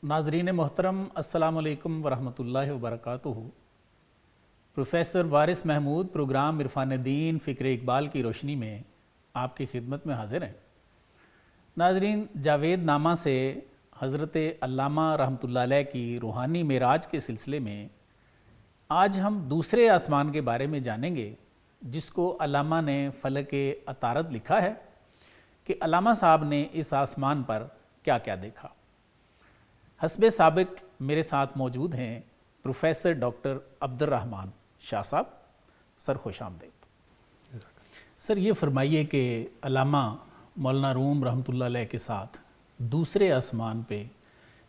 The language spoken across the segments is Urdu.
ناظرین محترم، السلام علیکم ورحمۃ اللہ وبرکاتہ۔ پروفیسر وارث محمود پروگرام عرفان دین فکر اقبال کی روشنی میں آپ کی خدمت میں حاضر ہیں۔ ناظرین، جاوید نامہ سے حضرت علامہ رحمۃ اللہ علیہ کی روحانی معراج کے سلسلے میں آج ہم دوسرے آسمان کے بارے میں جانیں گے، جس کو علامہ نے فلک عطارد لکھا ہے کہ علامہ صاحب نے اس آسمان پر کیا کیا دیکھا۔ حسب سابق میرے ساتھ موجود ہیں پروفیسر ڈاکٹر عبد الرحمن شاہ صاحب۔ سر خوش آمدید۔ سر یہ فرمائیے کہ علامہ مولانا روم رحمۃ اللہ علیہ کے ساتھ دوسرے آسمان پہ،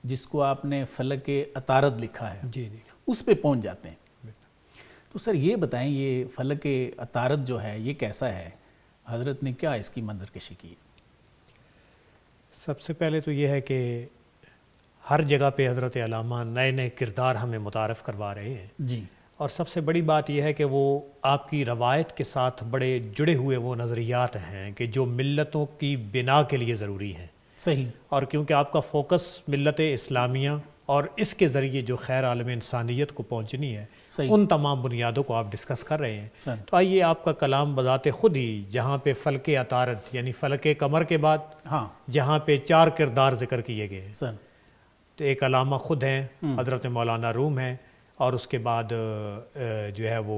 جس کو آپ نے فلک عطارد لکھا ہے، اس پہ پہنچ جاتے ہیں، تو سر یہ بتائیں، یہ فلک عطارد جو ہے یہ کیسا ہے؟ حضرت نے کیا اس کی منظر کشی کی؟ سب سے پہلے تو یہ ہے کہ ہر جگہ پہ حضرت علامہ نئے نئے کردار ہمیں متعارف کروا رہے ہیں جی، اور سب سے بڑی بات یہ ہے کہ وہ آپ کی روایت کے ساتھ بڑے جڑے ہوئے وہ نظریات ہیں کہ جو ملتوں کی بنا کے لیے ضروری ہیں۔ صحیح۔ اور کیونکہ آپ کا فوکس ملت اسلامیہ اور اس کے ذریعے جو خیر عالم انسانیت کو پہنچنی ہے، ان تمام بنیادوں کو آپ ڈسکس کر رہے ہیں، تو آئیے آپ کا کلام بذات خود ہی جہاں پہ فلک عطارد یعنی فلک قمر کے بعد جہاں پہ 4 کردار ذکر کیے گئے ہیں، تو ایک علامہ خود ہیں، حضرت مولانا روم ہیں، اور اس کے بعد جو ہے وہ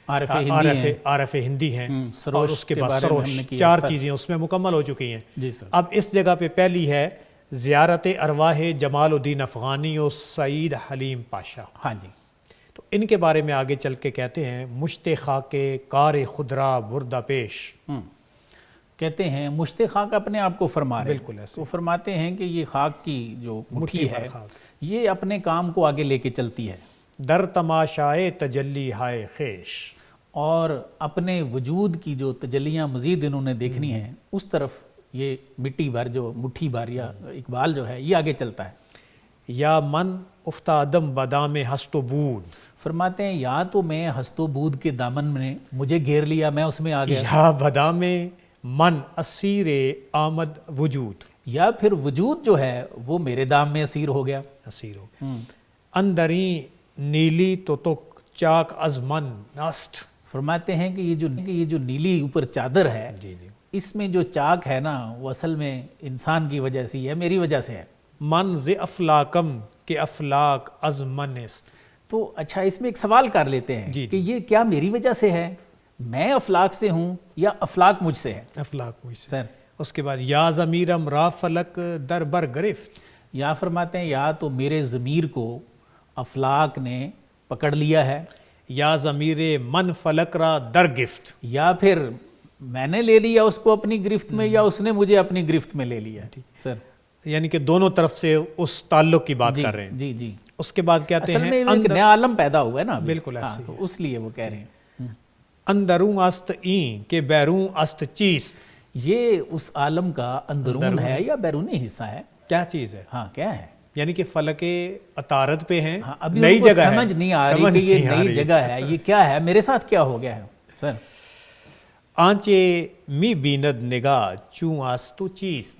عارف ہندی ہیں، اور اس کے بعد سروش، 4 چیزیں اس میں مکمل ہو چکی ہیں۔ اب اس جگہ پہ پہلی ہے زیارت ارواح جمال الدین افغانی و سعید حلیم پاشا۔ ہاں جی، تو ان کے بارے میں آگے چل کے کہتے ہیں مشت خاک کار خدرا بردہ پیش، کہتے ہیں مشت خاک اپنے آپ کو فرما رہے ہیں، بالکل ایسے، تو فرماتے ہیں کہ یہ خاک کی جو مٹھی ہے یہ اپنے کام کو آگے لے کے چلتی ہے، در تماشائے تجلی ہائے خیش، اور اپنے وجود کی جو تجلیاں مزید انہوں نے دیکھنی ہیں اس طرف یہ مٹی بھر جو مٹھی بھر یا اقبال جو ہے یہ آگے چلتا ہے۔ یا من افتادم بدام ہست و بود، فرماتے ہیں یا تو میں ہست و بود کے دامن میں مجھے گھیر لیا، میں اس میں آ گیا، یا بدام من اسیر آمد وجود، یا پھر وجود جو ہے وہ میرے دام میں اسیر ہو گیا، اسیر ہو اندری نیلی تو تک چاک از من نست۔ فرماتے ہیں کہ یہ جو نیلی اوپر چادر ہے، اس میں جو چاک ہے نا وہ اصل میں انسان کی وجہ سے ہے، میری وجہ سے ہے۔ من ز افلاکم کہ افلاک از من است، تو اچھا اس میں ایک سوال کر لیتے ہیں کہ یہ کیا میری وجہ سے ہے، میں افلاک سے ہوں یا افلاک مجھ سے ہے؟ افلاک مجھ سے۔ سر اس کے بعد یا ضمیرم را فلک در بر گرفت، یا فرماتے ہیں یا تو میرے ضمیر کو افلاک نے پکڑ لیا ہے، یا ضمیر من فلک را در گفت، یا پھر میں نے لے لیا اس کو اپنی گرفت میں، یا اس نے مجھے اپنی گرفت میں لے لیا۔ سر یعنی کہ دونوں طرف سے اس تعلق کی بات کر رہے ہیں۔ جی جی، اس کے بعد کہتے ہیں ایک نیا عالم پیدا ہوا ہے نا، بالکل ایسے، تو اس لیے وہ کہہ رہے ہیں اندرون است این کہ بیرون است چیز، یہ اس عالم کا اندرون ہے یا بیرونی حصہ ہے؟ کیا چیز ہے؟ ہاں کیا ہے؟ یعنی کہ فلک عطارد پہ ہیں، ابھی نئی ان کو جگہ ہے، سمجھ نہیں آ رہی کہ یہ نئی جگہ ہے، یہ کیا ہے، میرے ساتھ کیا ہو گیا ہے؟ سر آنچے می بیند نگاہ چوں آستو چیز،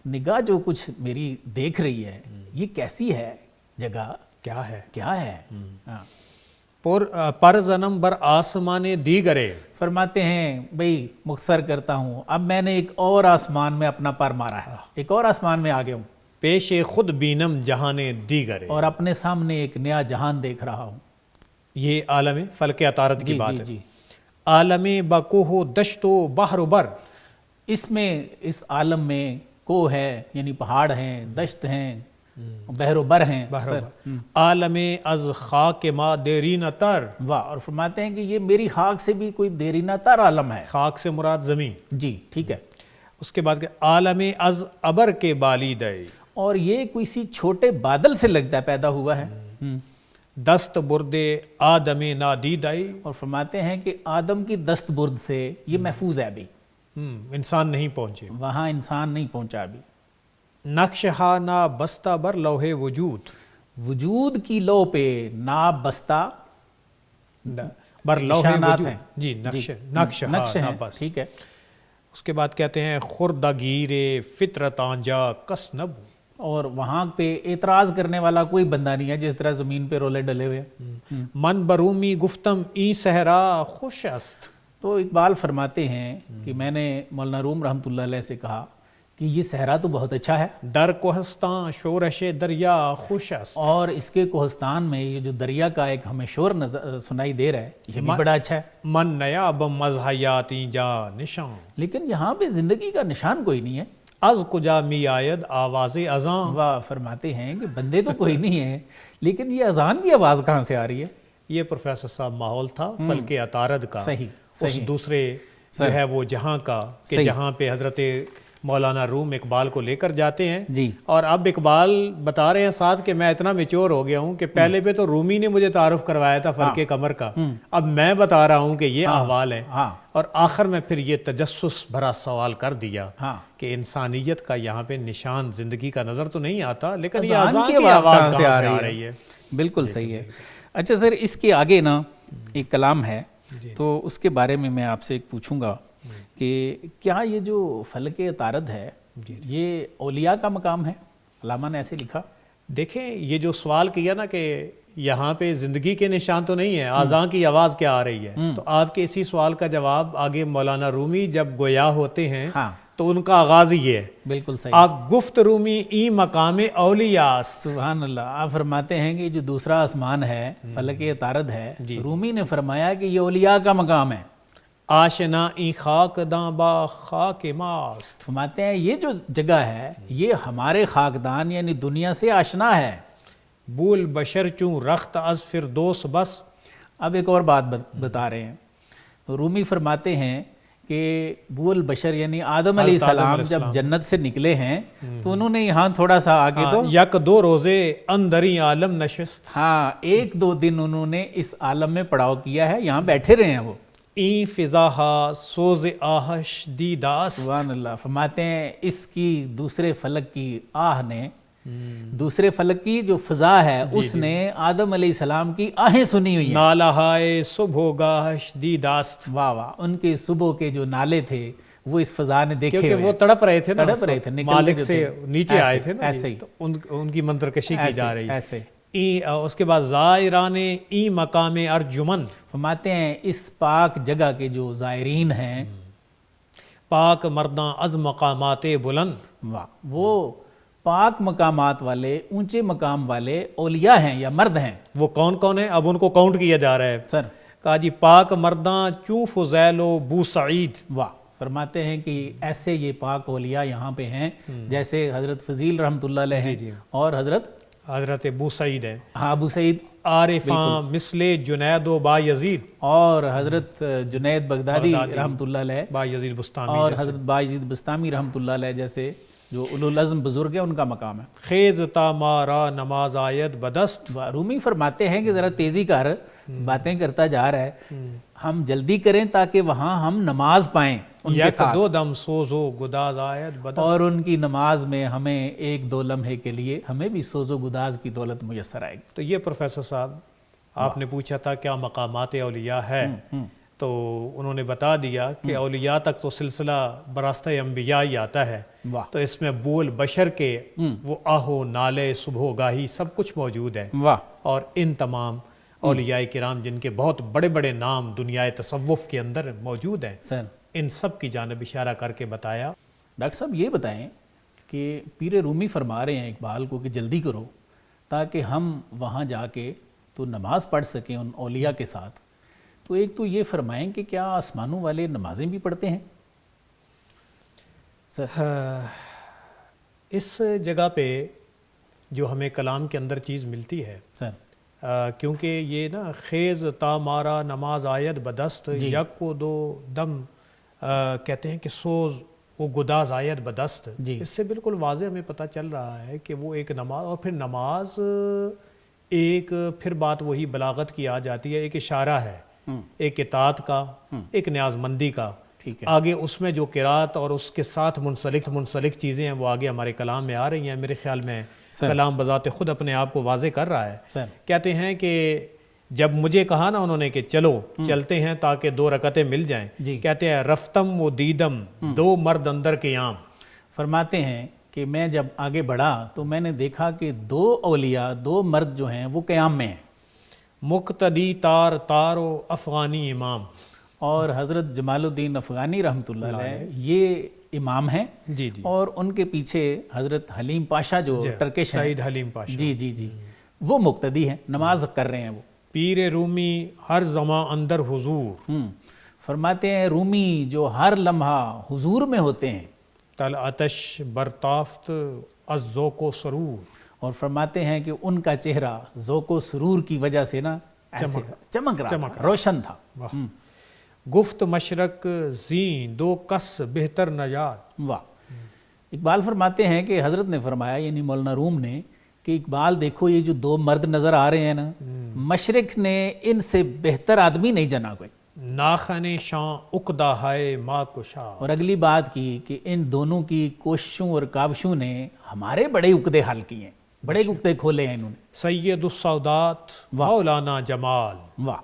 نگاہ جو کچھ میری دیکھ رہی ہے یہ کیسی ہے جگہ، کیا ہے، کیا ہے؟ پر زنم بر آسمان دیگرے، فرماتے ہیں بھئی مختصر کرتا ہوں، اب میں نے ایک اور آسمان میں اپنا پر مارا ہے، ایک اور آسمان میں آ گیا ہوں، پیش خود بینم جہان دیگرے، اور اپنے سامنے ایک نیا جہان دیکھ رہا ہوں۔ یہ عالم فلک عطارد کی بات ہے۔ جی، عالم بکوہ دشت و بحر و بر، اس میں اس عالم میں کوہ ہے یعنی پہاڑ ہیں، دشت ہیں، بحر و بر ہیں، عالم از خاک ما دیرینہ تر، واہ، اور فرماتے ہیں کہ یہ میری خاک سے بھی کوئی دیرینہ تر عالم ہے۔ خاک سے مراد زمین، جی ٹھیک ہے۔ اس کے بعد کہ عالم از ابر کے بالی دے، اور یہ کسی چھوٹے بادل سے لگتا ہے پیدا ہوا ہے، دست برد آدم نادیدائی، اور فرماتے ہیں کہ آدم کی دست برد سے یہ محفوظ ہے ابھی، انسان نہیں پہنچے، وہاں انسان نہیں پہنچا ابھی۔ نقش ہا نا بستہ بر لوح وجود، وجود کی لو پہ ناب بستہ بر لوح نشانات وجود، ہیں، جی نقش ہیں، بس، ٹھیک ہے۔ اس کے بعد کہتے ہیں خوردگیر فطرت آنجا کس نبو، اور وہاں پہ اعتراض کرنے والا کوئی بندہ نہیں ہے جس طرح زمین پہ رولے ڈلے ہوئے ہیں. من برومی گفتم ای صحرا خوش است. تو اقبال فرماتے ہیں کہ میں نے مولانا روم رحمۃ اللہ علیہ سے کہا کہ یہ صحرا تو بہت اچھا ہے, در کوہستان شورش دریا خوش است. اور اس کے کوہستان میں یہ جو دریا کا ایک ہمیں شور سنائی دے رہا ہے یہ بھی بڑا اچھا ہے. من نیاب مزحیاتی جا نشان. لیکن یہاں پہ زندگی کا نشان کوئی نہیں ہے. از کجا می آید آواز اذان. واہ, فرماتے ہیں کہ بندے تو کوئی نہیں ہے لیکن یہ اذان کی آواز کہاں سے آ رہی ہے. یہ پروفیسر صاحب ماحول تھا فلک عطارد کا, صحیح اس دوسرے جو ہے وہ جہاں کا, کہ جہاں پہ حضرت مولانا روم اقبال کو لے کر جاتے ہیں جی. اور اب اقبال بتا رہے ہیں ساتھ کہ میں اتنا میچور ہو گیا ہوں کہ پہلے پہ تو رومی نے مجھے تعارف کروایا تھا فلک قمر کا, اب میں بتا رہا ہوں کہ یہ احوال ہے. اور آخر میں پھر یہ تجسس بھرا سوال کر دیا کہ انسانیت کا یہاں پہ نشان زندگی کا نظر تو نہیں آتا لیکن یہ اذان کی آواز کہاں سے آ رہی ہے. بالکل صحیح ہے. اچھا سر, اس کے آگے نا ایک کلام ہے تو اس کے بارے میں آپ سے ایک پوچھوں گا کہ کیا یہ جو فلک عطارد ہے یہ اولیاء کا مقام ہے؟ علامہ نے ایسے لکھا. دیکھیں یہ جو سوال کیا نا کہ یہاں پہ زندگی کے نشان تو نہیں ہے, اذان کی آواز کیا آ رہی ہے, تو آپ کے اسی سوال کا جواب آگے مولانا رومی جب گویا ہوتے ہیں تو ان کا آغاز ہی یہ ہے. بالکل صحیح. آپ گفت رومی ای مقام اولیاء. سبحان اللہ. آپ فرماتے ہیں کہ جو دوسرا آسمان ہے فلک عطارد ہے, رومی نے فرمایا کہ یہ اولیاء کا مقام ہے. آشنا ای خاک داں با خاک ماست. فرماتے ہیں یہ جو جگہ ہے یہ ہمارے خاکدان یعنی دنیا سے آشنا ہے. بول بشر چوں رخت از فردوس بس. اب ایک اور بات بتا رہے ہیں. رومی فرماتے ہیں کہ بول بشر یعنی آدم علیہ السلام جب جنت سے نکلے ہیں تو انہوں نے یہاں تھوڑا سا آگے تو یک دو روزے اندری عالم نشست. ہاں, ایک دو دن انہوں نے اس عالم میں پڑاؤ کیا ہے, یہاں بیٹھے رہے ہیں وہ. ای فضاہا سوز آہش دی داست. سبحان اللہ. فرماتے ہیں اس کی دوسرے فلک کی آہ نے, دوسرے فلک کی جو فضا ہے اس نے آدم علیہ السلام کی آہیں سنی ہوئی ہیں. نالہائے صبح گاہش دی داست. واہ واہ. ان کے صبح کے جو نالے تھے وہ اس فضا نے دیکھے کیونکہ وہ تڑپ رہے تھے مالک سے نیچے آئے تھے نا, ایسے ہی تو ان کی منترکشی کی جا رہی ہے. ایسے اس کے بعد زائران ای مقام ارجمن. فرماتے ہیں اس پاک جگہ کے جو زائرین ہیں پاک مرداں از مقامات بلند. واہ, وہ پاک مقامات والے اونچے مقام والے اولیاء ہیں یا مرد ہیں. وہ کون کون ہیں اب ان کو کاؤنٹ کیا جا رہا ہے سر. کہا جی پاک مرداں چوں فضیل و بو سعید. واہ. فرماتے ہیں کہ ایسے یہ پاک اولیاء یہاں پہ ہیں جیسے حضرت فضیل رحمۃ اللہ علیہ ہیں اور حضرت ابو سعید ہے. ہاں, ابو سعید. عارفاں مثل جنید و با یزید. اور حضرت جنید بغدادی رحمۃ اللہ علیہ, با یزید بستامی, اور حضرت با یزید بستامی رحمۃ اللہ علیہ جیسے جو اولو العزم بزرگ ہیں ان کا مقام ہے. خیز تا مارا نماز آید بدست. رومی فرماتے ہیں کہ ذرا تیزی کر, باتیں کرتا جا رہا ہے, ہم جلدی کریں تاکہ وہاں ہم نماز پائیں ان کے ساتھ. دو دم سوزو گداز آید بدست. اور ان کی نماز میں ہمیں ایک دو لمحے کے لیے ہمیں بھی سوز و گداز کی دولت میسر آئے گی. تو یہ پروفیسر صاحب آپ نے پوچھا تھا کیا مقامات اولیاء ہے, تو انہوں نے بتا دیا کہ اولیاء تک تو سلسلہ براستہ انبیاء ہی آتا ہے. تو اس میں بول بشر کے وہ آہو نالے صبح گاہی سب کچھ موجود ہے. اور ان تمام اولیاء کرام جن کے بہت بڑے بڑے نام دنیا تصوف کے اندر موجود ہیں سر, ان سب کی جانب اشارہ کر کے بتایا. ڈاکٹر صاحب یہ بتائیں کہ پیر رومی فرما رہے ہیں اقبال کو کہ جلدی کرو تاکہ ہم وہاں جا کے تو نماز پڑھ سکیں ان اولیاء کے ساتھ. تو ایک تو یہ فرمائیں کہ کیا آسمانوں والے نمازیں بھی پڑھتے ہیں سر؟ اس جگہ پہ جو ہمیں کلام کے اندر چیز ملتی ہے سر, کیونکہ یہ نا خیز تا مارا نماز آید بدست یک کو دو دم کہتے ہیں کہ سوز وہ گداز آید بدست. اس سے بالکل واضح ہمیں پتہ چل رہا ہے کہ وہ ایک نماز, اور پھر نماز ایک پھر بات وہی بلاغت کی آ جاتی ہے, ایک اشارہ ہے, ایک اطاعت کا, ایک نیاز مندی کا. آگے اس میں جو قرات اور اس کے ساتھ منسلک چیزیں ہیں وہ آگے ہمارے کلام میں آ رہی ہیں. میرے خیال میں کلام بذات خود اپنے آپ کو واضح کر رہا ہے. کہتے ہیں کہ جب مجھے کہا نا انہوں نے کہ چلو چلتے ہیں تاکہ 2 رکعتیں مل جائیں, کہتے ہیں رفتم و دیدم 2 مرد اندر قیام. فرماتے ہیں کہ میں جب آگے بڑھا تو میں نے دیکھا کہ 2 اولیاء 2 مرد جو ہیں وہ قیام میں ہیں، مقتدی تارو افغانی امام، اور حضرت جمال الدین افغانی رحمۃ اللہ علیہ یہ امام ہیں، جی جی، اور ان کے پیچھے حضرت حلیم پاشا جو ٹرکش ہیں، سعید حلیم پاشا، جی جی جی، وہ مقتدی ہیں، نماز کر رہے ہیں وہ۔ پیر رومی ہر زمان اندر حضور، فرماتے ہیں رومی جو ہر لمحہ حضور میں ہوتے ہیں، تل آتش برتافت از ذوق و سرور، اور فرماتے ہیں کہ ان کا چہرہ ذوق و سرور کی وجہ سے نا ایسے چمک رہا تھا، روشن تھا۔ واہ، گفت مشرق زین 2 کس بہتر نجات، واہ۔ اقبال فرماتے ہیں کہ حضرت نے فرمایا، یعنی مولانا روم نے، کہ اقبال دیکھو یہ جو 2 مرد نظر آ رہے ہیں نا، مشرق نے ان سے بہتر آدمی نہیں جنا کوئی۔ ناخن شاں اقدا ہے ما کشا، اور اگلی بات کی کہ ان دونوں کی کوششوں اور کاوشوں نے ہمارے بڑے عقدے حل کیے ہیں، بڑے عقدے کھولے ہیں انہوں نے۔ سید السودات مولانا جمال، واہ۔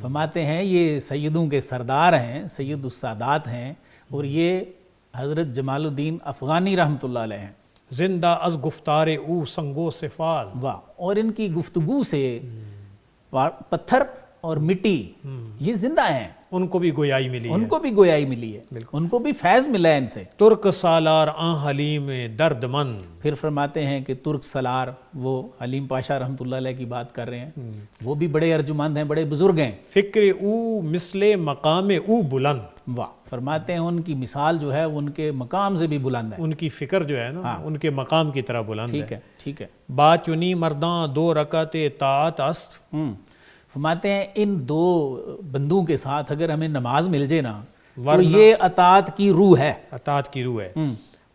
فرماتے ہیں یہ سیدوں کے سردار ہیں، سید السادات ہیں، اور یہ حضرت جمال الدین افغانی رحمۃ اللہ علیہ ہیں۔ زندہ از گفتار او سنگو سفال، واہ۔ اور ان کی گفتگو سے پتھر اور مٹی یہ زندہ ہیں، ان کو بھی گویائی ملی ہے، ان کو بھی گویائی ملی ہے، ان کو بھی فیض ملا ہے ان سے۔ ترک سالار آن حلیم درد مند، پھر فرماتے ہیں کہ ترک سالار وہ حلیم پاشا رحمۃ اللہ علیہ کی بات کر رہے ہیں، وہ بھی بڑے ارجمند ہیں، بڑے بزرگ ہیں۔ فکر او مثل مقام او بلند، واہ۔ فرماتے ہیں ان کی مثال جو ہے ان کے مقام سے بھی بلند ہے، ان کی فکر جو ہے نا ان کے مقام کی طرح بلند ٹھیک ہے۔ ہے ٹھیک ہے۔ با چنی مرداں 2 رکعت طاعت است، فرماتے ہیں ان 2 بندوں کے ساتھ اگر ہمیں نماز مل جائے نا تو یہ اطاعت کی روح ہے، اطاعت کی روح ہے،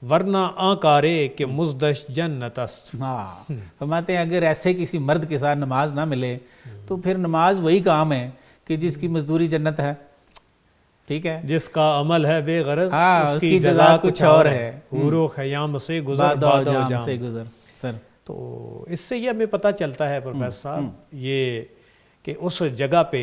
ورنہ آن کارے کہ مزدش جنت است، ہاں۔ فرماتے ہیں اگر ایسے کسی مرد کے ساتھ نماز نہ ملے تو پھر نماز وہی کام ہے کہ جس کی مزدوری جنت ہے، ٹھیک ہے، جس کا عمل ہے بے غرض اس کی جزا کچھ اور ہے، حور و خیام سے گزر بادہ بادہ جام سے گزر۔ سر تو اس سے یہ ہمیں پتہ چلتا ہے پروفیسر صاحب یہ کہ اس جگہ پہ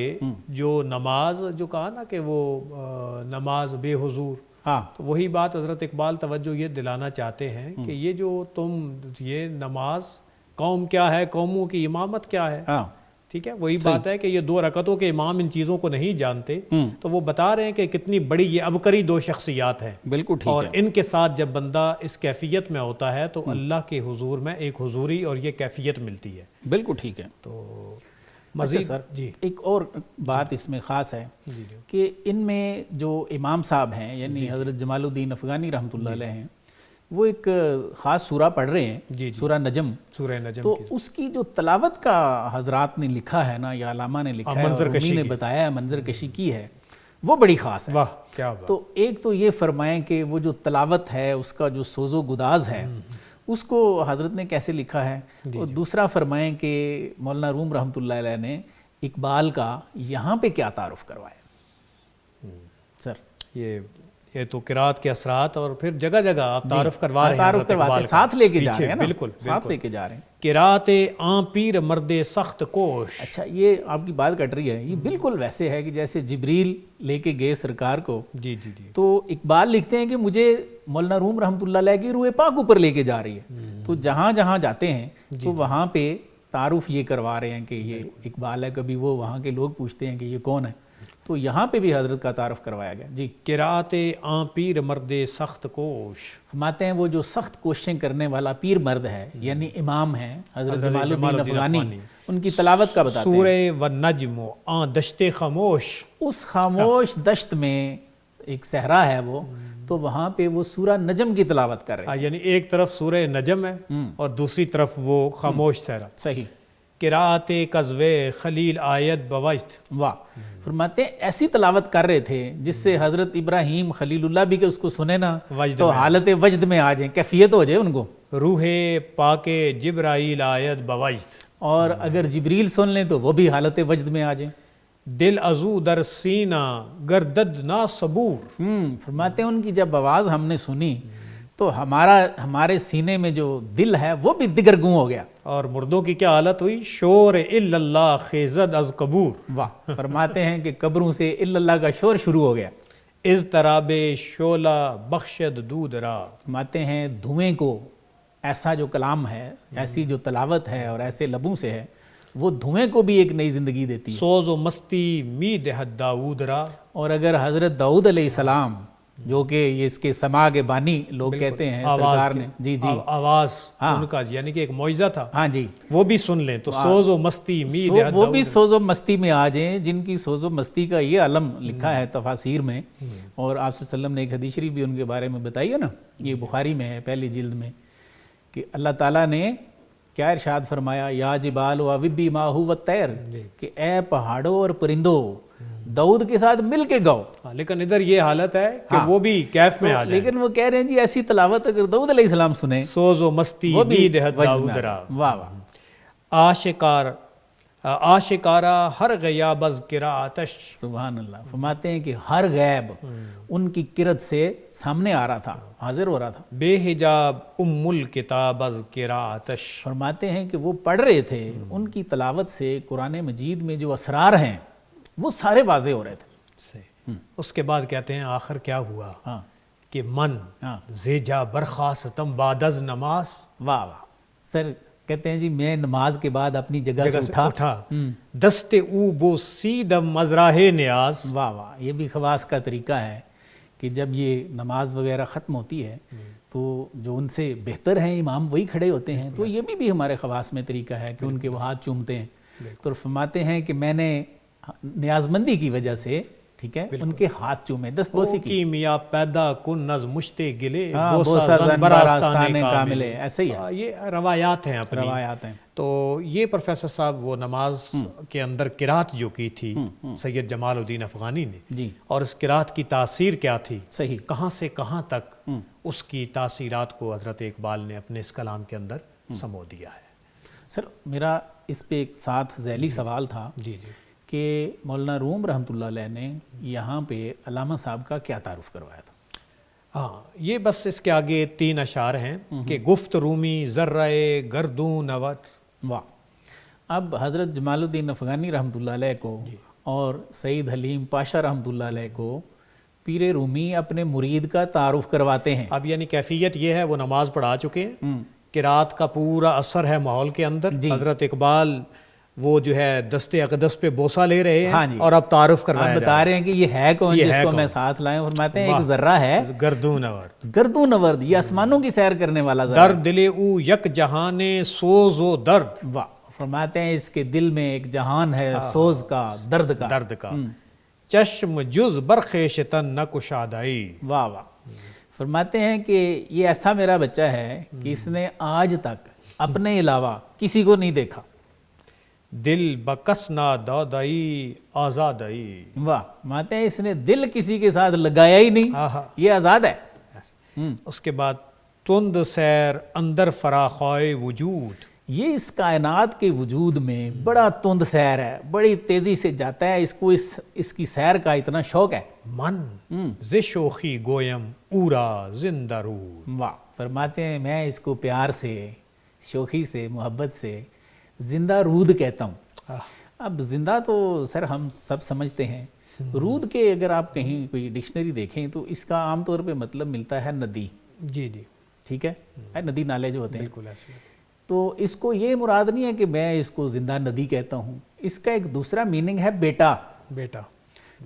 جو نماز جو کہا نا کہ وہ نماز بے حضور، ہاں، تو وہی بات حضرت اقبال توجہ یہ دلانا چاہتے ہیں کہ یہ جو تم یہ نماز قوم کیا ہے، قوموں کی امامت کیا ہے، ہاں، ٹھیک ہے، وہی بات ہے کہ یہ 2 رکعتوں کے امام ان چیزوں کو نہیں جانتے، تو وہ بتا رہے ہیں کہ کتنی بڑی یہ عبقری 2 شخصیات ہیں، بالکل ٹھیک اور ہے، ان کے ساتھ جب بندہ اس کیفیت میں ہوتا ہے تو اللہ کے حضور میں ایک حضوری اور یہ کیفیت ملتی ہے۔ بالکل ٹھیک ہے۔ تو مزید سر جی ایک اور بات اس میں خاص ہے کہ ان میں جو امام صاحب ہیں یعنی حضرت جمال الدین افغانی رحمۃ اللہ علیہ ہیں، وہ ایک خاص سورہ پڑھ رہے ہیں، سورہ نجم، سورہ نجم، تو اس کی جو تلاوت کا حضرات نے لکھا ہے نا یا علامہ نے لکھا ہے، رومی نے بتایا ہے، منظر کشی کی ہے، وہ بڑی خاص ہے۔ واہ کیا بات۔ تو ایک تو یہ فرمائیں کہ وہ جو تلاوت ہے اس کا جو سوز و گداز ہے اس کو حضرت نے کیسے لکھا ہے، اور دوسرا فرمائیں کہ مولانا روم رحمۃ اللہ علیہ نے اقبال کا یہاں پہ کیا تعارف کروایا۔ سر یہ تو قرات کے اثرات اور پھر جگہ جگہ آپ تعارف کروا رہے ہیں، تعارف کرواتے ہیں، ساتھ لے کے جا رہے ہیں، بالکل ساتھ لے کے جا رہے ہیں۔ قرات آن پیر مرد سخت کوش، اچھا یہ آپ کی بات کٹ رہی ہے، یہ بالکل ویسے ہے کہ جیسے جبریل لے کے گئے سرکار کو، جی جی جی، تو اقبال لکھتے ہیں کہ مجھے مولانا روم رحمۃ اللہ علیہ کی روح پاک اوپر لے کے جا رہی ہے، تو جہاں جہاں جاتے ہیں تو وہاں پہ تعارف یہ کروا رہے ہیں کہ یہ اقبال ہے، کبھی وہ وہاں کے لوگ پوچھتے ہیں کہ یہ کون ہے، تو یہاں پہ بھی حضرت کا تعارف کروایا گیا۔ جی قرات آن پیر مرد سخت کوش، فرماتے ہیں وہ جو سخت کوششیں کرنے والا پیر مرد ہے یعنی امام ہے حضرت جمال الدین افغانی، ان کی تلاوت کا بتاتے ہیں۔ سورہ والنجم آن دشت خاموش، اس خاموش دشت میں ایک صحرا ہے وہ، تو وہاں پہ وہ سورہ نجم کی تلاوت کر رہے ہیں، یعنی ایک طرف سورہ نجم ہے اور دوسری طرف وہ خاموش صحرا۔ صحیح۔ قرات قذوے خلیل آیت بوجت، واہ۔ فرماتے ہیں ایسی تلاوت کر رہے تھے جس سے حضرت ابراہیم خلیل اللہ بھی کہ اس کو سنے نا تو حالت وجد میں آ جائیں، کیفیت ہو جائے ان کو، روح پاک جبرائیل آیت بوجت، اور اگر جبریل سن لیں تو وہ بھی حالت وجد میں آ جائیں۔ دل ازو در سینہ گردد نا صبور، فرماتے ہیں ان کی جب آواز ہم نے سنی تو ہمارے سینے میں جو دل ہے وہ بھی دگرگوں ہو گیا، اور مردوں کی کیا حالت ہوئی، شور الا اللہ خیزد از قبور، واہ۔ فرماتے ہیں کہ قبروں سے الا اللہ کا شور شروع ہو گیا، اضطراب شعلہ بخشد دود را، فرماتے ہیں دھوئیں کو ایسا جو کلام ہے، ایسی جو تلاوت ہے اور ایسے لبوں سے ہے، وہ دھوئیں کو بھی ایک نئی زندگی دیتی ہے. سوز و مستی می دہد داؤد را. اور اگر حضرت داؤد علیہ السلام جو کہ یہ اس کے سما کے بانی لوگ کہتے ہیں، سرکار نے جی آواز ان کا یعنی کہ ایک معجزہ تھا، ہاں جی، وہ بھی سن لیں تو سوز و مستی می دہد وہ بھی سوز و مستی میں آ جائیں، جن کی سوز و مستی کا یہ علم لکھا ہے تفاسیر میں. اور آپ صلی اللہ علیہ وسلم نے ایک حدیث شریف بھی ان کے بارے میں بتائی ہے نا، یہ بخاری میں ہے پہلی جلد میں، کہ اللہ تعالیٰ نے کیا ارشاد فرمایا، یا جبال و اوبی ماہو و طیر، کہ اے پہاڑوں اور پرندوں داؤد کے ساتھ مل کے گاؤ. لیکن ادھر یہ حالت ہے کہ وہ بھی کیف میں آ جائیں. لیکن وہ کہہ رہے ہیں جی ایسی تلاوت اگر داؤد علیہ السلام سنیں، سوز و مستی می دہد داؤد را. واہ واہ. آشکارا ہر غیاب از قراتش. سبحان اللہ. فرماتے ہیں کہ ہر غیب ان کی قرت سے سامنے آ رہا تھا، حاضر ہو رہا تھا. بے حجاب ام الکتاب از قراتش. فرماتے ہیں کہ وہ پڑھ رہے تھے، ان کی تلاوت سے قرآن مجید میں جو اسرار ہیں وہ سارے واضح ہو رہے تھے. اس کے بعد کہتے ہیں آخر کیا ہوا کہ من زیجا برخاستم بعد از نماز. واہ واہ. سر کہتے ہیں جی میں نماز کے بعد اپنی جگہ سے اٹھا. دست او بو سیدم مزراہ نیاز. واہ واہ. یہ بھی خواص کا طریقہ ہے کہ جب یہ نماز وغیرہ ختم ہوتی ہے تو جو ان سے بہتر ہیں امام وہی کھڑے ہوتے ہیں. تو یہ بھی ہمارے خواص میں طریقہ ہے کہ ان کے وہ ہاتھ چومتے ہیں. تو فرماتے ہیں کہ میں نے نیازمندی کی وجہ سے، ٹھیک ہے، ان کے ہاتھ چومے. دست بوسی کی میاں پیدا کن نز مشتے گلے بوسا زن براستانے کاملے. ایسے ہی ہے، یہ روایات ہیں اپنی. روایات ہیں. تو یہ پروفیسر صاحب وہ نماز کے اندر قرات جو کی تھی سید جمال الدین افغانی نے جی، اور اس قرات کی تاثیر کیا تھی، صحیح، کہاں سے کہاں تک اس کی تاثیرات کو حضرت اقبال نے اپنے اس کلام کے اندر سمو دیا ہے. سر میرا اس پہ ایک ساتھ ذیلی سوال تھا کہ مولانا روم رحمۃ اللہ علیہ نے یہاں پہ علامہ صاحب کا کیا تعارف کروایا تھا؟ ہاں، یہ بس اس کے آگے 3 اشعار ہیں کہ گفت رومی ذرہ گردون نوت. واہ. اب حضرت جمال الدین افغانی رحمۃ اللہ علیہ کو اور سید حلیم پاشا رحمۃ اللہ علیہ کو پیر رومی اپنے مرید کا تعارف کرواتے ہیں. اب یعنی کیفیت یہ ہے، وہ نماز پڑھا چکے ہیں، قرات کا پورا اثر ہے ماحول کے اندر. حضرت اقبال وہ جو ہے دست اقدس پہ بوسہ لے رہے ہیں اور اب تعارف کروایا جا رہا ہے. بتا رہے ہیں کہ یہ ہے کون جس کو میں ساتھ لائیں. فرماتے ہیں ایک ذرہ ہے گردون نورد. گردون نورد، یہ آسمانوں کی سیر کرنے والا ذرہ. درد دل او یک جہان سوز و درد. واہ. فرماتے ہیں اس کے دل میں ایک جہان ہے سوز کا، درد کا. چشم جز برخیشتن نہ کشادائی. واہ واہ. فرماتے ہیں کہ یہ ایسا میرا بچہ ہے کہ اس نے آج تک اپنے علاوہ کسی کو نہیں دیکھا. دل بکس نہ دودائی آزادائی. واہ. ماتے ہیں اس نے دل کسی کے ساتھ لگایا ہی نہیں، یہ آزاد ہے. اس کے بعد تند سیر اندر فراخائے وجود. یہ اس کائنات کے وجود میں بڑا تند سیر ہے، بڑی تیزی سے جاتا ہے. اس کو اس کی سیر کا اتنا شوق ہے. من ز شوخی گویم اورا زندہ روح. واہ. فرماتے ہیں میں اس کو پیار سے، شوخی سے، محبت سے زندہ رود کہتا ہوں. اب زندہ تو سر ہم سب سمجھتے ہیں، رود کے اگر آپ کہیں کوئی ڈکشنری دیکھیں تو اس کا عام طور پہ مطلب ملتا ہے ندی. جی جی، ٹھیک ہے، ندی نالے جو ہوتے ہیں. بالکل ایسے. تو اس کو یہ مراد نہیں ہے کہ میں اس کو زندہ ندی کہتا ہوں، اس کا ایک دوسرا میننگ ہے بیٹا.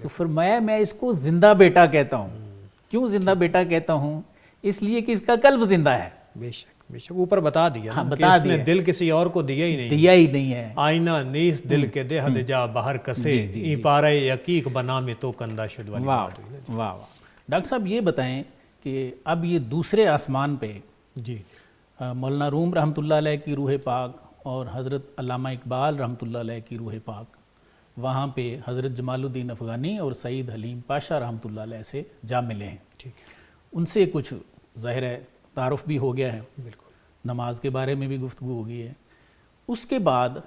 تو فرمایا میں اس کو زندہ بیٹا کہتا ہوں. کیوں زندہ بیٹا کہتا ہوں؟ اس لیے کہ اس کا قلب زندہ ہے. بے شک بے شک، اوپر بتا دیا کہ اس نے دل کسی اور کو دیا ہی نہیں ہے. آئینہ نیس دل کے دے حد جا باہر کسے ای پارے یقیق بنا میں تو کندہ شد والی بات ہوئی. واہ واہ. ڈاکٹر صاحب یہ بتائیں کہ اب یہ دوسرے آسمان پہ جی مولانا روم رحمۃ اللہ علیہ کی روح پاک اور حضرت علامہ اقبال رحمۃ اللہ علیہ کی روح پاک وہاں پہ حضرت جمال الدین افغانی اور سید حلیم پاشا رحمۃ اللہ علیہ سے جا ملے ہیں. ٹھیک ہے. ان سے کچھ ظاہر ہے تعارف بھی ہو گیا ہے. بالکل. نماز کے بارے میں بھی گفتگو ہو گئی ہے. اس کے بعد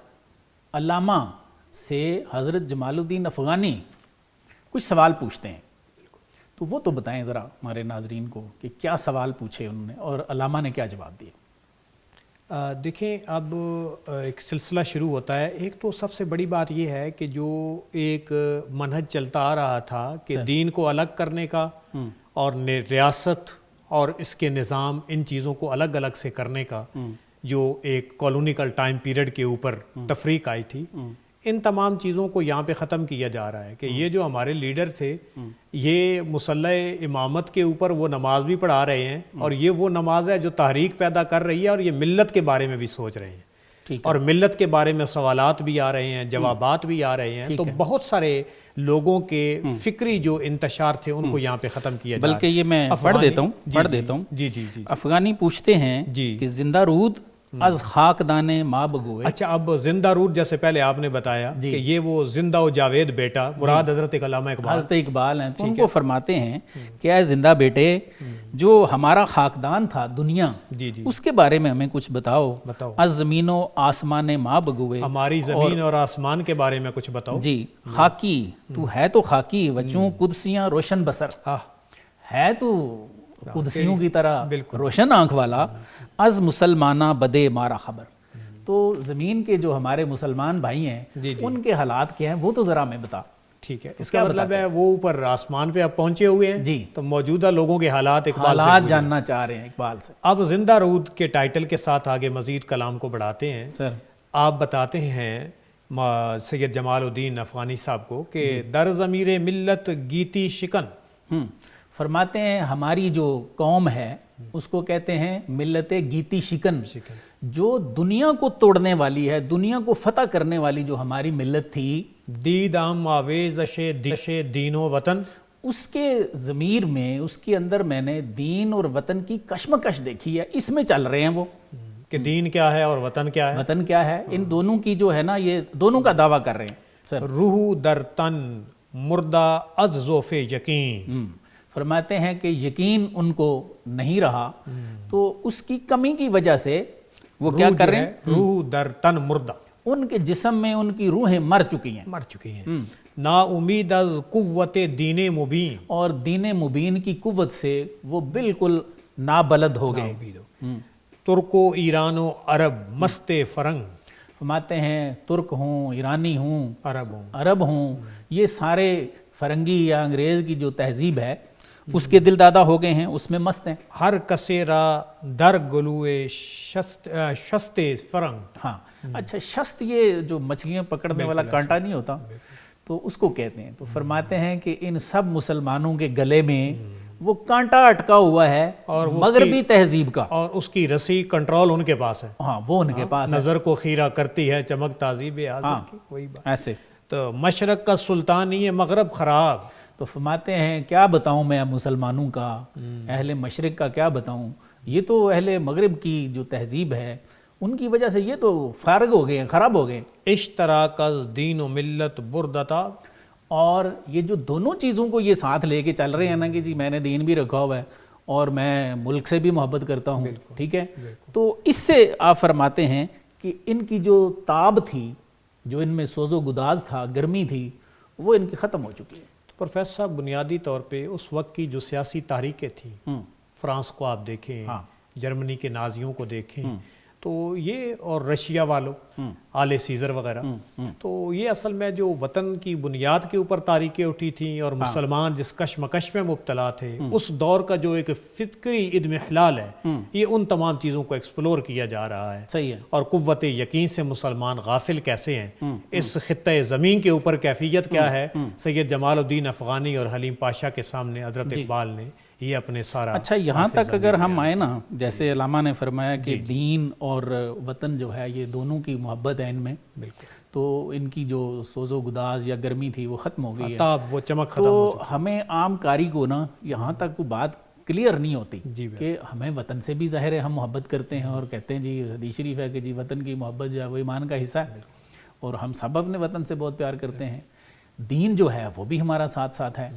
علامہ سے حضرت جمال الدین افغانی کچھ سوال پوچھتے ہیں. تو وہ تو بتائیں ذرا ہمارے ناظرین کو کہ کیا سوال پوچھے انہوں نے اور علامہ نے کیا جواب دیے. دیکھیں اب ایک سلسلہ شروع ہوتا ہے. ایک تو سب سے بڑی بات یہ ہے کہ جو ایک منہج چلتا آ رہا تھا کہ دین کو الگ کرنے کا اور ریاست اور اس کے نظام ان چیزوں کو الگ الگ سے کرنے کا جو ایک کالونیکل ٹائم پیریڈ کے اوپر تفریق آئی تھی، ان تمام چیزوں کو یہاں پہ ختم کیا جا رہا ہے کہ یہ جو ہمارے لیڈر تھے یہ مصلح امامت کے اوپر وہ نماز بھی پڑھا رہے ہیں، اور یہ وہ نماز ہے جو تحریک پیدا کر رہی ہے، اور یہ ملت کے بارے میں بھی سوچ رہے ہیں، اور ملت کے بارے میں سوالات بھی آ رہے ہیں، جوابات بھی آ رہے ہیں. تو بہت سارے لوگوں کے فکری جو انتشار تھے ان کو یہاں پہ ختم کیا جا رہا ہے. بلکہ یہ میں پڑھ دیتا ہوں. جی جی جی. افغانی پوچھتے ہیں کہ زندہ رود از خاکدان ماں بگوئے. اچھا، اب زندہ رود جیسے پہلے آپ نے بتایا کہ یہ وہ زندہ و جاوید بیٹا مراد حضرت علامہ اقبال، حضرت اقبال ہیں، تو ان کو فرماتے ہیں کہ اے زندہ بیٹے، جو ہمارا خاکدان تھا دنیا، اس کے بارے میں ہمیں کچھ بتاؤ. از زمین و آسمان ماں بگوئے، ہماری زمین اور آسمان کے بارے میں کچھ بتاؤ. جی. خاکی تو ہے تو خاکی، وچوں قدسیاں روشن بسر، ہے تو قدسیوں کی طرح روشن آنکھ والا. از مسلمانہ بدے مارا خبر. تو زمین کے جو ہمارے مسلمان بھائی ہیں ان کے حالات کیا ہیں وہ تو ذرا ہمیں بتا. ٹھیک ہے، اس کا مطلب ہے وہ اوپر آسمان پہ اب پہنچے ہوئے ہیں جی، تو موجودہ لوگوں کے حالات جاننا چاہ رہے ہیں اقبال سے. اب زندہ رود کے ٹائٹل کے ساتھ آگے مزید کلام کو بڑھاتے ہیں. سر آپ بتاتے ہیں سید جمال الدین افغانی صاحب کو کہ در ضمیر ملت گیتی شکن. فرماتے ہیں ہماری جو قوم ہے اس کو کہتے ہیں ملت گیتی شکن، جو دنیا کو توڑنے والی ہے، دنیا کو فتح کرنے والی جو ہماری ملت تھی. دید عام آویز دین و وطن، اس کے ضمیر میں، اس کے اندر میں نے دین اور وطن کی کشمکش دیکھی ہے. اس میں چل رہے ہیں وہ کہ دین کیا ہے اور وطن کیا ہے. وطن کیا ہے، ان دونوں کی جو ہے نا، یہ دونوں کا دعویٰ کر رہے ہیں. سر روح در تن مردہ از ذوف یقین. فرماتے ہیں کہ یقین ان کو نہیں رہا، تو اس کی کمی کی وجہ سے وہ کیا کر رہے ہیں، روح در تن مردہ، ان کے جسم میں ان کی روحیں مر چکی ہیں. نا امید از قوت دین مبین، اور دین مبین کی قوت سے وہ بالکل نابلد ہو گئے. ترک و ایران و عرب مست فرنگ. فرماتے ہیں ترک ہوں، ایرانی ہوں، عرب ہوں، یہ سارے فرنگی یا انگریز کی جو تہذیب ہے اس کے دل دادا ہو گئے ہیں، اس میں مست ہیں. ہر کسیرا در گلوے شست فرنگ. ہاں اچھا، شست یہ جو مچھلیاں پکڑنے والا کانٹا نہیں ہوتا، تو اس کو کہتے ہیں. تو فرماتے ہیں کہ ان سب مسلمانوں کے گلے میں وہ کانٹا اٹکا ہوا ہے اور مغربی تہذیب کا، اور اس کی رسی کنٹرول ان کے پاس ہے. ہاں وہ ان کے پاس ہے. نظر کو خیرہ کرتی ہے چمک تہذیب حاضر کی، وہی بات ایسے. تو مشرق کا سلطانی ہے مغرب خراب. تو فرماتے ہیں کیا بتاؤں میں اب مسلمانوں کا، اہل مشرق کا کیا بتاؤں، یہ تو اہل مغرب کی جو تہذیب ہے ان کی وجہ سے یہ تو فارغ ہو گئے ہیں، خراب ہو گئے. اشتراک از دین و ملت بردتا. اور یہ جو دونوں چیزوں کو یہ ساتھ لے کے چل رہے ہیں نا کہ جی میں نے دین بھی رکھا ہوا ہے اور میں ملک سے بھی محبت کرتا ہوں، ٹھیک ہے. تو اس سے آپ فرماتے ہیں کہ ان کی جو تاب تھی، جو ان میں سوز و گداز تھا، گرمی تھی، وہ ان کی ختم ہو چکی ہے. پروفیسر صاحب، بنیادی طور پہ اس وقت کی جو سیاسی تحریکیں تھیں، فرانس کو آپ دیکھیں، جرمنی کے نازیوں کو دیکھیں، تو یہ اور رشیا والوں، آل سیزر وغیرہ، تو یہ اصل میں جو وطن کی بنیاد کے اوپر تحریکیں اٹھی تھیں اور مسلمان جس کشمکش میں مبتلا تھے، اس دور کا جو ایک فکری اضمحلال ہے، یہ ان تمام چیزوں کو ایکسپلور کیا جا رہا ہے. صحیح ہے. اور قوت یقین سے مسلمان غافل کیسے ہیں، اس خطہ زمین کے اوپر کیفیت کیا ہے، سید جمال الدین افغانی اور حلیم پاشا کے سامنے حضرت اقبال نے یہ اپنے سارا. اچھا، یہاں تک اگر ہم آئے نا، جیسے علامہ نے فرمایا کہ دین اور وطن جو ہے یہ دونوں کی محبت ہے ان میں، بالکل، تو ان کی جو سوز و گداز یا گرمی تھی وہ ختم ہو گئی ہے، وہ چمک ختم ہو چکی. تو ہمیں عام کاری کو نا یہاں تک وہ بات کلیئر نہیں ہوتی کہ ہمیں وطن سے بھی ظاہر ہے ہم محبت کرتے ہیں اور کہتے ہیں جی حدیث شریف ہے کہ جی وطن کی محبت جو ہے وہ ایمان کا حصہ ہے، اور ہم سب اپنے وطن سے بہت پیار کرتے ہیں. دین جو ہے وہ بھی ہمارا ساتھ ساتھ ہے.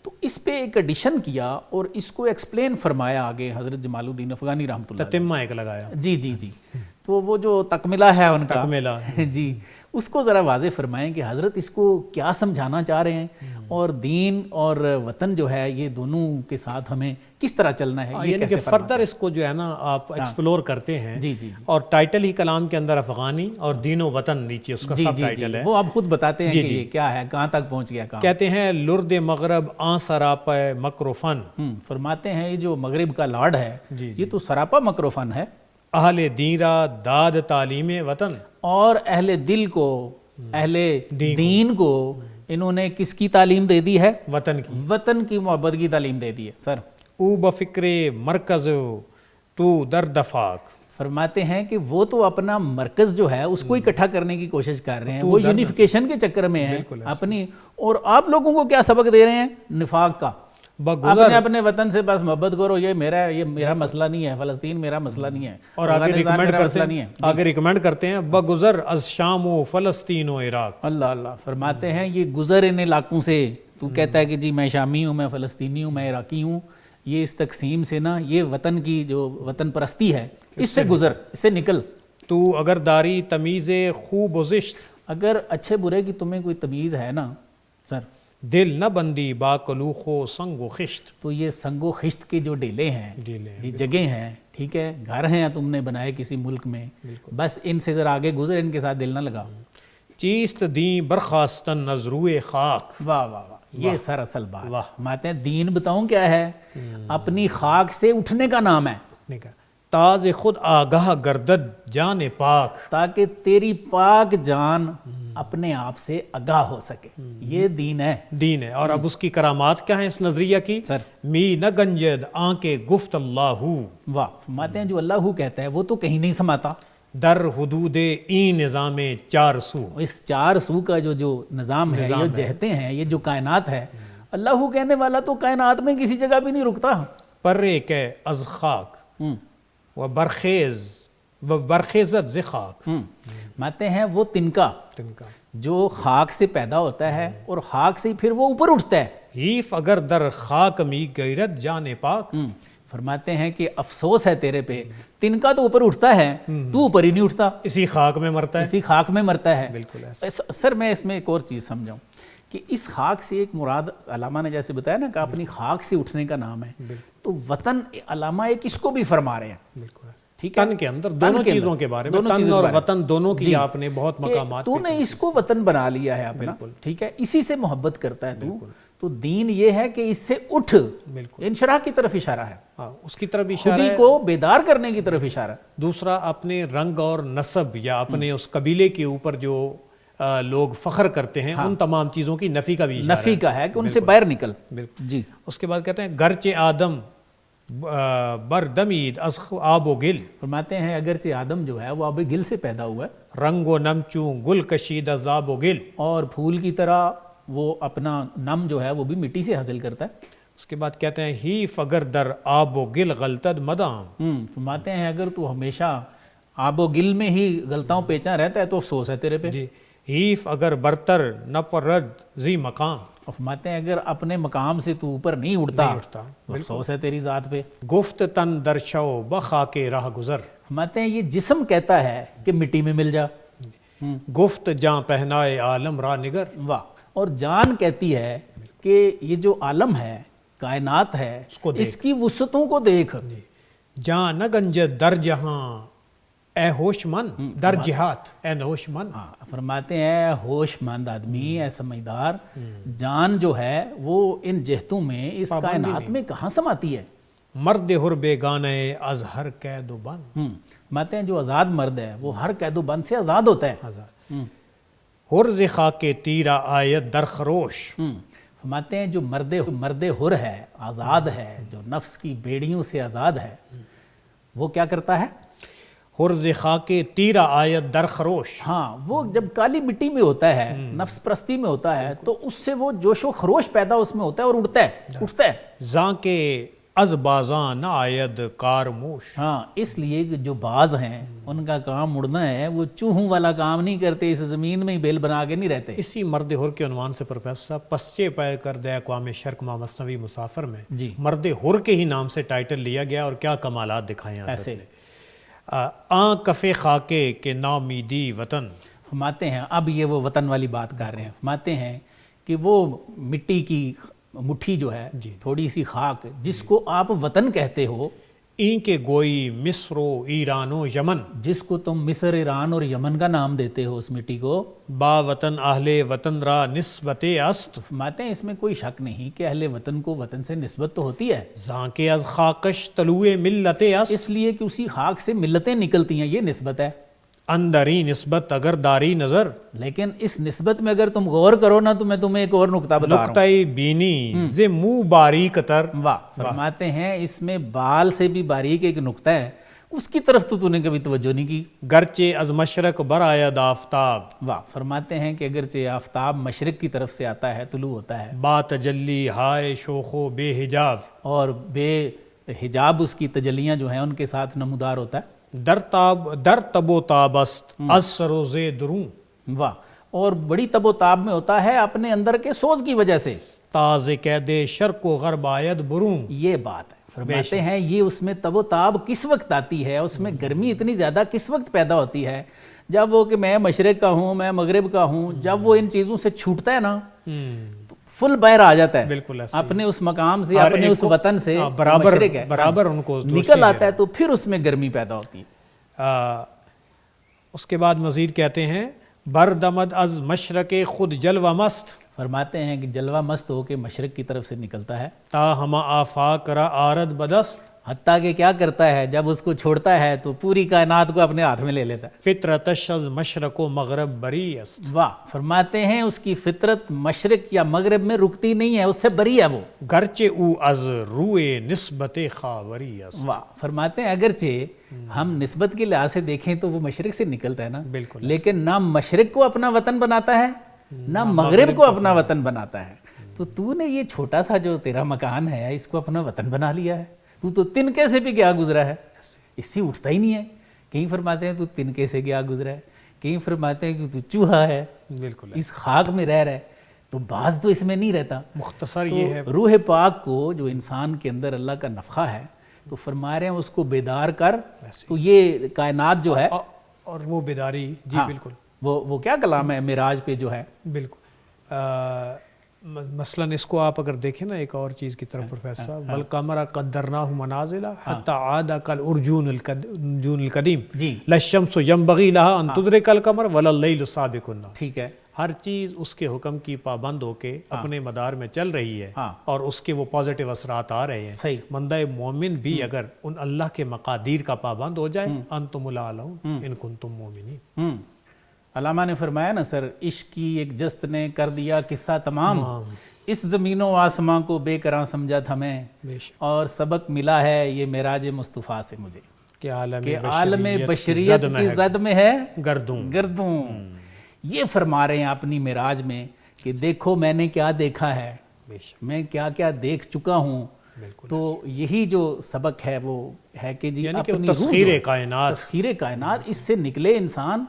تو اس پہ ایک ایڈیشن کیا اور اس کو ایکسپلین فرمایا آگے حضرت جمال الدین افغانی رحمۃ اللہ، تتمہ ایک لگایا. جی جی جی. تو وہ جو تکملہ ہے ان کا، جی اس کو ذرا واضح فرمائیں کہ حضرت اس کو کیا سمجھانا چاہ رہے ہیں اور دین اور وطن جو ہے یہ دونوں کے ساتھ ہمیں کس طرح چلنا ہے، یہ یعنی کہ فردر اس کو جو ہے نا آپ ایکسپلور کرتے ہیں، اور ٹائٹل ہی کلام کے اندر افغانی اور دین و وطن نیچے اس کا سب ٹائٹل ہے، وہ آپ خود بتاتے ہیں کہ یہ کیا ہے، کہاں تک پہنچ گیا کام۔ کہتے ہیں لرد مغرب آن سراپا مکر و فن، فرماتے ہیں یہ جو مغرب کا لارڈ ہے یہ تو سراپا مکر و فن ہے، اہل دین را داد تعلیم وطن، اور اہل دل کو، اہل دین کو انہوں نے کس کی تعلیم دے دی ہے؟ وطن کی محبت کی تعلیم دے دی ہے۔ سر او بفکر مرکز تو در دفاق، فرماتے ہیں کہ وہ تو اپنا مرکز جو ہے اس کو اکٹھا کرنے کی کوشش کر رہے ہیں، وہ یونیفیکیشن کے چکر میں ہیں اپنی، اور آپ لوگوں کو کیا سبق دے رہے ہیں؟ نفاق کا۔ اپنے اپنے وطن سے بس محبت کرو، یہ میرا مسئلہ نہیں ہے، فلسطین میرا مسئلہ نہیں ہے، اور آگے ریکمینڈ کرتے ہیں بگزر از شام و فلسطین و عراق۔ اللہ اللہ، فرماتے ہیں یہ گزر ان علاقوں سے، تو کہتا ہے کہ جی میں شامی ہوں، میں فلسطینی ہوں، میں عراقی ہوں، یہ اس تقسیم سے نا، یہ وطن کی جو وطن پرستی ہے اس سے گزر، اس سے نکل۔ تو اگر داری تمیز خوب و زشت، اگر اچھے برے کی تمہیں کوئی تمیز ہے نا سر، دل نہ بندی با کلوخ و سنگ و خشت، تو یہ سنگ و خشت کے جو ڈیلے ہیں، یہ جگہ ہیں، ٹھیک ہے، گھر ہیں تم نے بنائے کسی ملک میں، بس ان سے ذرا آگے گزر، ان کے ساتھ دل نہ لگا۔ چیست دین برخاستن نظروئے خاک، واہ واہ واہ، یہ سر اصل بات ماتے ہیں۔ دین بتاؤں کیا ہے؟ اپنی خاک سے اٹھنے کا نام ہے، تاز خود آگاہ گردد جان پاک، تاکہ تیری پاک جان اپنے آپ سے آگاہ ہو سکے، یہ دین ہے۔ اور اب اس کی کرامات کیا ہیں اس نظریہ کی؟ سر می نہ گنجد آنکے گفت اللہ، واہ، فرماتے ہیں جو اللہ کہتا ہے وہ تو کہیں نہیں سماتا، در حدود این نظام چار سو، اس چار سو کا جو نظام ہے، یہ جہتے ہیں، یہ جو کائنات ہے، اللہ کہنے والا تو کائنات میں کسی جگہ بھی نہیں رکتا۔ پرے کے از خاک و برخیزت ز خاک، ماتے ہیں وہ تنکا جو خاک سے پیدا ہوتا ہے اور خاک سے پھر وہ اوپر اٹھتا ہے۔ ہیف اگر در خاک می غیرت جان پاک، فرماتے ہیں کہ افسوس ہے تیرے پہ، تنکا تو اوپر اٹھتا ہے، تو اوپر ہی نہیں اٹھتا، اسی خاک میں مرتا ہے، اسی خاک میں مرتا ہے۔ بالکل سر میں اس میں ایک اور چیز سمجھاؤں کہ اس خاک سے ایک مراد، علامہ نے جیسے بتایا نا کہ اپنی خاک سے اٹھنے کا نام ہے، تو وطن علامہ ایک اس کو بھی فرما رہے ہیں، ٹھیک ہے، تن کے اندر دونوں چیزوں کے بارے میں، تن اور وطن دونوں کی آپ نے بہت مقامات، تو نے اس کو وطن بنا لیا ہے اپنا، ٹھیک ہے، اسی سے محبت کرتا ہے تو دین یہ ہے کہ اس سے اٹھ، انشراح کی طرف اشارہ ہے، اس کی طرف اشارہ ہے، خودی کو بیدار کرنے کی طرف اشارہ ہے۔ دوسرا اپنے رنگ اور نسب یا اپنے اس قبیلے کے اوپر جو لوگ فخر کرتے ہیں، ان تمام چیزوں کی نفی کا بھی اشارہ ہے، نفی کا ہے کہ ان سے باہر نکل۔ جی، اس کے بعد کہتے ہیں گرچہ آدم بردمید از آب و گل، فرماتے ہیں اگرچہ آدم جو ہے وہ آب گل سے پیدا ہوا ہے، رنگ و نم چون گل کشید از آب و گل، اور پھول کی طرح وہ اپنا نم جو ہے وہ بھی مٹی سے حاصل کرتا ہے۔ اس کے بعد کہتے ہیں ہیف اگر در آب و گل غلطد مدام، فرماتے ہیں اگر تو ہمیشہ آب و گل میں ہی غلطاں پیچاں رہتا ہے تو افسوس ہے تیرے پہ۔ ہیف اگر برتر نہ پرد زی مقام، فرماتے ہیں اگر اپنے مقام سے تو اوپر نہیں اٹھتا افسوس ہے تیری ذات پہ۔ گفت تن در شو بخاک راہ گزر، فرماتے ہیں یہ جسم کہتا ہے کہ مٹی میں مل جا، گفت جاں پہنائے عالم را نگر، واہ، اور جان کہتی ہے کہ یہ جو عالم ہے، کائنات ہے، اس کی وسعتوں کو دیکھ، جاں نہ گنجد در جہاں اے ہوش مند، در جہات اے ہوش مند، فرماتے ہیں ہوش مند آدمی، اے سمجھدار، جان جو ہے وہ ان جہتوں میں، اس کائنات میں کہاں سماتی ہے؟ مرد حر بیگانے از ہر قید و بند، فرماتے ہیں جو آزاد مرد ہے وہ ہر قید و بند سے آزاد ہوتا ہے۔ حر ز خاک تیرا آیت در خروش، فرماتے ہیں جو مرد حر ہے، آزاد ہے، جو نفس کی بیڑیوں سے آزاد ہے، وہ کیا کرتا ہے؟ حرز خاک تیرا آیت در خروش، ہاں، وہ جب کالی مٹی میں ہوتا ہے، نفس پرستی میں ہوتا ہے، تو اس سے وہ جوش و خروش پیدا اس میں ہوتا ہے اور اٹھتا ہے۔ زاں کے از بازاں نہ آید کارموش، ہاں، اس لیے کہ جو باز ہیں ان کا کام اڑنا ہے، وہ چوہوں والا کام نہیں کرتے، اس زمین میں ہی بیل بنا کے نہیں رہتے۔ اسی مرد حر کے عنوان سے پروفیسر صاحب پسچے پے کردہ اقوام شرق ماں مثنوی مسافر میں مرد حر کے ہی نام سے ٹائٹل لیا گیا، اور کیا کمالات دکھائے ہیں ایسے۔ آن کفے خاکے کے نامیدی وطن، فرماتے ہیں اب یہ وہ وطن والی بات کر رہے ہیں، فرماتے ہیں کہ وہ مٹی کی مٹھی جو ہے تھوڑی سی خاک جس کو آپ وطن کہتے ہو، این کے گوئی مصر و ایران و یمن، جس کو تم مصر، ایران اور یمن کا نام دیتے ہو، اس مٹی کو، با وطن اہل وطن را نسبت است، فرماتے ہیں اس میں کوئی شک نہیں کہ اہل وطن کو وطن سے نسبت تو ہوتی ہے، زاں کے از خاکش طلوع ملت است، اس لیے کہ اسی خاک سے ملتیں نکلتی ہیں، یہ نسبت ہے۔ اندری نسبت اگر داری نظر، لیکن اس نسبت میں اگر تم غور کرو نا تو میں تمہیں ایک اور نقطہ بتا رہا ہوں۔ نقطۂ بینی ز منہ باریک تر، واہ، فرماتے ہیں اس میں بال سے بھی باریک ایک نقطہ ہے، اس کی طرف تو نے کبھی توجہ نہیں کی۔ گرچہ از مشرق برآید آفتاب، واہ، فرماتے ہیں کہ اگرچہ آفتاب مشرق کی طرف سے آتا ہے، طلوع ہوتا ہے، با تجلی ہائے شوخ و بے حجاب، اور بے حجاب اس کی تجلیاں جو ہیں ان کے ساتھ نمودار ہوتا ہے۔ در تب و تاب است از سروز دروں، واہ، اور بڑی تب و تاب میں ہوتا ہے اپنے اندر کے سوز کی وجہ سے، تاز قید شرق و غرب آید بروں، یہ بات ہے۔ فرماتے ہیں یہ اس میں تب و تاب کس وقت آتی ہے، اس میں گرمی اتنی زیادہ کس وقت پیدا ہوتی ہے، جب وہ کہ میں مشرق کا ہوں، میں مغرب کا ہوں، جب وہ ان چیزوں سے چھوٹتا ہے نا فل باہر آ جاتا ہے، بالکل ایسے اپنے اس مقام سے، اپنے اس وطن سے، مشرق ہے، برابر ان کو نکل آتا ہے، تو پھر اس میں گرمی پیدا ہوتی ہے۔ اس کے بعد مزید کہتے ہیں بردمد از مشرق خود جلوہ مست، فرماتے ہیں کہ جلوہ مست ہو کے مشرق کی طرف سے نکلتا ہے، تا ہما آفاق را آرد بدست، حتیٰ کہ کیا کرتا ہے جب اس کو چھوڑتا ہے تو پوری کائنات کو اپنے ہاتھ میں لے لیتا ہے۔ فطرتش از مشرق و مغرب بری است، واہ، فرماتے ہیں اس کی فطرت مشرق یا مغرب میں رکتی نہیں ہے، اس سے بری ہے وہ۔ گرچہ او از روئے نسبت خاوری است، واہ، فرماتے ہیں اگرچہ ہم نسبت کے لحاظ سے دیکھیں تو وہ مشرق سے نکلتا ہے نا، بالکل، لیکن نہ مشرق کو اپنا وطن بناتا ہے نہ مغرب کو اپنا وطن بناتا ہے۔ تو نے یہ چھوٹا سا جو تیرا مکان ہے اس کو اپنا وطن بنا لیا ہے، تو تنکے سے بھی کیا گزرا ہے، اس سے اٹھتا ہی نہیں ہے۔ کہیں فرماتے ہیں تو تنکے سے کیا گزرا ہے، کہیں فرماتے ہیں کہ تو چوہا ہے، بالکل اس خاک میں رہ رہا ہے، تو بعض تو اس میں نہیں رہتا۔ مختصر یہ ہے روح پاک کو جو انسان کے اندر اللہ کا نفخہ ہے تو فرما رہے ہیں اس کو بیدار کر، تو یہ کائنات جو ہے، اور وہ بیداری، جی بالکل، وہ کیا کلام ہے معراج پہ جو ہے، بالکل۔ مثلاً اس کو آپ اگر دیکھیں نا ایک اور چیز کی طرف پروفیسر صاحب، والقمر قدرناہ منازل حتی عاد کالارجون القدیم، جی، لا الشمس ينبغي لها ان تدرك القمر ولا الليل سابق النهار، ٹھیک ہے، ہر چیز اس کے حکم کی پابند ہو کے اپنے مدار میں چل رہی ہے اور اس کے وہ پازیٹیو اثرات آ رہے ہیں۔ صحیح، بندہ مومن بھی اگر ان اللہ کے مقادیر کا پابند ہو جائے، انتم الاعلون ان کنتم مومنین۔ علامہ نے فرمایا نا سر، عشق کی ایک جست نے کر دیا قصہ تمام، اس زمین و آسماں کو بے کراں سمجھا تھا میں، اور سبق ملا ہے یہ معراج مصطفیٰ سے مجھے کہ عالم بشریت کی زد میں ہے گردوں۔ یہ فرما رہے ہیں اپنی معراج میں کہ دیکھو میں نے کیا دیکھا ہے، میں کیا کیا دیکھ چکا ہوں۔ تو یہی جو سبق ہے وہ ہے کہ جی اپنی تسخیر کائنات، اس سے نکلے انسان،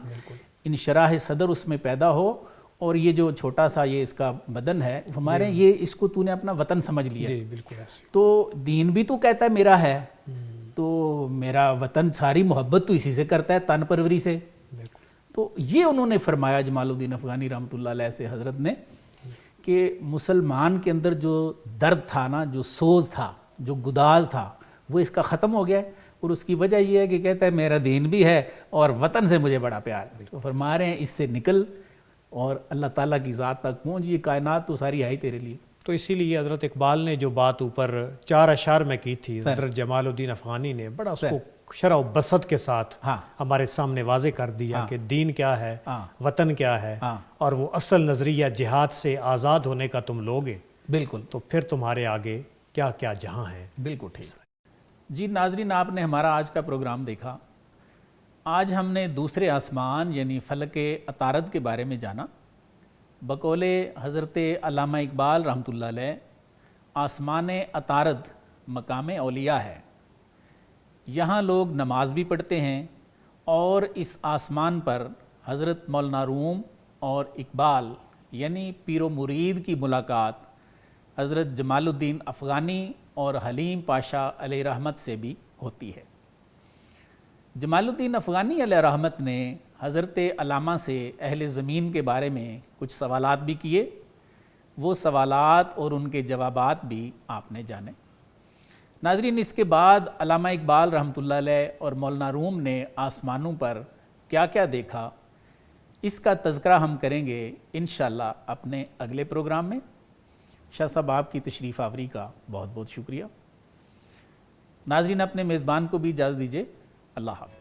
انشراح صدر اس میں پیدا ہو، اور یہ جو چھوٹا سا یہ اس کا بدن ہے ہمارے، یہ اس کو تو نے اپنا وطن سمجھ لیا، تو دین بھی تو کہتا ہے میرا ہے، تو میرا وطن ساری محبت تو اسی سے کرتا ہے، تن پروری سے۔ تو یہ انہوں نے فرمایا جمال الدین افغانی رحمۃ اللہ علیہ سے حضرت نے کہ مسلمان کے اندر جو درد تھا نا، جو سوز تھا، جو گداز تھا، وہ اس کا ختم ہو گیا ہے، اور اس کی وجہ یہ ہے کہ کہتا ہے میرا دین بھی ہے اور وطن سے مجھے بڑا پیار ہے۔ تو فرما رہے ہیں اس سے نکل اور اللہ تعالیٰ کی ذات تک پہنچ، یہ کائنات تو ساری آئی تیرے لیے۔ تو اسی لیے حضرت اقبال نے جو بات اوپر 4 اشعار میں کی تھی، حضرت جمال الدین افغانی نے بڑا اس کو شرح و بسط کے ساتھ ہمارے سامنے واضح کر دیا کہ دین کیا ہے، وطن کیا ہے، اور وہ اصل نظریہ جہاد سے آزاد ہونے کا تم لوگے، بالکل، تو پھر تمہارے آگے کیا کیا جہاں ہے۔ بالکل ٹھیک۔ جی ناظرین، آپ نے ہمارا آج کا پروگرام دیکھا۔ آج ہم نے دوسرے آسمان یعنی فلک عطارد کے بارے میں جانا۔ بقول حضرت علامہ اقبال رحمۃ اللہ علیہ، آسمان عطارد مقام اولیاء ہے، یہاں لوگ نماز بھی پڑھتے ہیں، اور اس آسمان پر حضرت مولانا روم اور اقبال یعنی پیر و مرید کی ملاقات حضرت جمال الدین افغانی اور حلیم پاشا علیہ رحمت سے بھی ہوتی ہے۔ جمال الدین افغانی علیہ رحمت نے حضرت علامہ سے اہل زمین کے بارے میں کچھ سوالات بھی کیے، وہ سوالات اور ان کے جوابات بھی آپ نے جانے۔ ناظرین، اس کے بعد علامہ اقبال رحمۃ اللہ علیہ اور مولانا روم نے آسمانوں پر کیا کیا دیکھا، اس کا تذکرہ ہم کریں گے انشاءاللہ اپنے اگلے پروگرام میں۔ شاہ صاحب، آپ کی تشریف آوری کا بہت بہت شکریہ۔ ناظرین، اپنے میزبان کو بھی اجازت دیجیے۔ اللہ حافظ۔